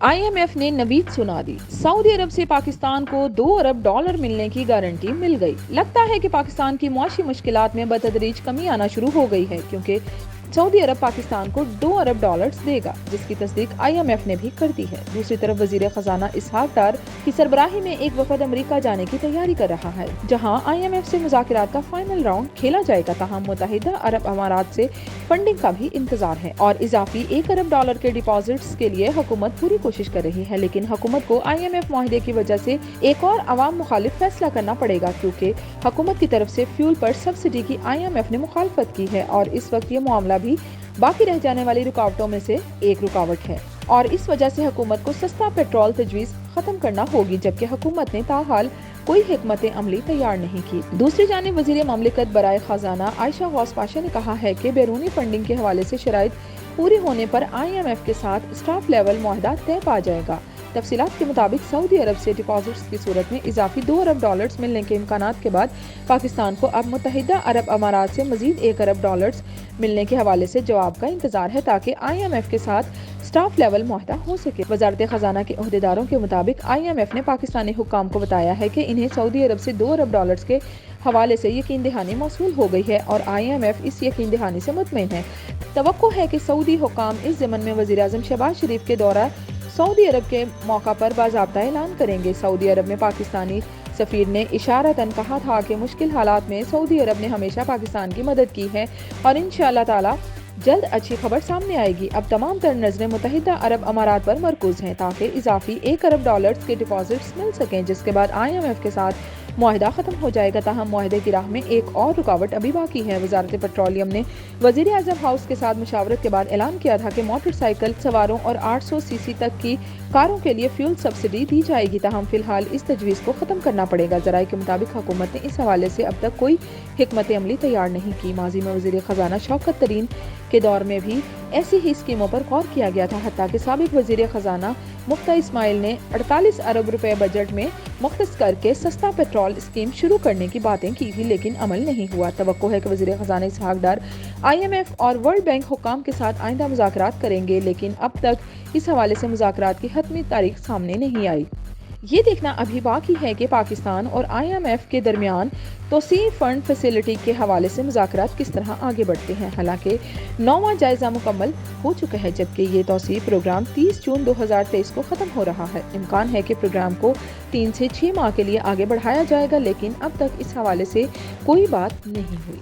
IMF ने नवीद सुना दी। Saudi अरब से पाकिस्तान को $2 अरब मिलने की गारंटी मिल गई। लगता है कि पाकिस्तान की मुआशी मुश्किलात में बतदरीज कमी आना शुरू हो गई है, क्योंकि सऊदी अरब पाकिस्तान को $2 अरब देगा, जिसकी तस्दीक IMF ने भी कर दी है। दूसरी तरफ वजीर खजाना इसहाक डार की सरबराही में एक वफद अमेरिका जाने की तैयारी कर रहा है, जहां IMF से मुज़ाकरात का फाइनल राउंड खेला जाएगा। ताहम मुत्तहिदा अरब अमारात से फंडिंग का भी इंतजार है और इजाफी $1 अरब के डिपॉजिट्स के लिए हुकूमत पूरी कोशिश कर रही है, लेकिन हुकूमत को IMF मुआहदे की वजह से एक और अवाम मुखालिफ फैसला करना पड़ेगा, क्योंकि हुकूमत की तरफ से फ्यूल पर सब्सिडी की IMF ने मुखालफत की है और इस वक्त ये मामला भी बाकी रह जाने वाली रुकावटों में से एक रुकावट है और इस वजह से हुकूमत को सस्ता पेट्रोल तजवीज़ खत्म करना होगी, जबकि हुकूमत ने ताहाल कोई हिकमत अमली तैयार नहीं की। दूसरी जानिब वज़ीर ममलिकत बराए खजाना आयशा गौस पाशा ने कहा है कि बैरूनी फंडिंग के हवाले से शराइत पूरी होने पर IMF के साथ स्टाफ लेवल मुआहदा तय पा जाएगा। तफसीलात के मुताबिक सऊदी अरब से डिपॉजिट्स की सूरत में इजाफी $2 अरब मिलने के इम्कानात के बाद पाकिस्तान को अब मुत्तहिदा अरब अमारात से मजीद $1 अरब मिलने के हवाले से जवाब का इंतजार है, ताकि IMF के साथ स्टाफ लेवल मुआहदा हो सके। वजारत खजाना के अहदेदारों के मुताबिक IMF ने पाकिस्तानी हुक्काम को बताया है कि इन्हें सऊदी अरब से $2 अरब के हवाले से यकीन दहानी मौसूल हो गई है और IMF इस यकीन दहानी से मुतमईन है। तवक्को है कि सऊदी हुक्काम इस ज़मन में वज़ीर आज़म शहबाज शरीफ के दौरा सऊदी अरब के मौका पर बाज़ाब्ता ऐलान करेंगे। सऊदी अरब में पाकिस्तानी सफ़ीर ने इशारतन कहा था कि मुश्किल हालात में सऊदी अरब ने हमेशा पाकिस्तान की मदद की है और इंशाअल्लाह ताला जल्द अच्छी खबर सामने आएगी। अब तमाम तर नजरें मुत्तहिदा अरब अमारात पर मरकूज हैं, ताकि इजाफी $1 अरब के डिपॉजिट्स मिल सकें, जिसके बाद IMF के साथ मुआहदा खत्म हो जाएगा। ताहम मुआहदे की राह में एक और रुकावट अभी बाकी है। वजारत पेट्रोलियम ने वजीर आज़म हाउस के साथ मुशावरत के बाद ऐलान किया था कि मोटरसाइकिल सवारों और 800 सीसी तक की कारों के लिए फ्यूल सब्सिडी दी जाएगी। ताहम फिलहाल इस तजवीज़ को ख़त्म करना पड़ेगा। ज़राए के मुताबिक हुकूमत ने इस हवाले से अब तक कोई हिकमत अमली तैयार नहीं की। माजी में वज़ीर ख़जाना शौकत तरीन के दौर में भी ऐसी ही स्कीमों पर गौर किया गया था, हत्ता कि साबिक वज़ीर ख़जाना मुफ्ता इस्माइल ने 48 अरब रुपए बजट में मुख्तस करके सस्ता पेट्रोल स्कीम शुरू करने की बातें की थी, लेकिन अमल नहीं हुआ। तवक्को है कि वज़ीर ख़जाना इसहाक डार IMF और वर्ल्ड बैंक हुक्काम के साथ आइंदा मुज़ाकरात करेंगे, लेकिन अब तक इस हवाले से मुज़ाकरात की हतमी तारीख सामने नहीं आई। ये देखना अभी बाकी है कि पाकिस्तान और IMF के दरमियान तोसी फंड फैसिलिटी के हवाले से मुज़ाकरात किस तरह आगे बढ़ते हैं। हालांकि 9वां जायज़ा मुकम्मल हो चुका है, जबकि ये तोसी प्रोग्राम 30 जून 2023 को ख़त्म हो रहा है। इम्कान है कि प्रोग्राम को 3 से 6 माह के लिए आगे बढ़ाया जाएगा, लेकिन अब तक इस हवाले से कोई बात नहीं हुई।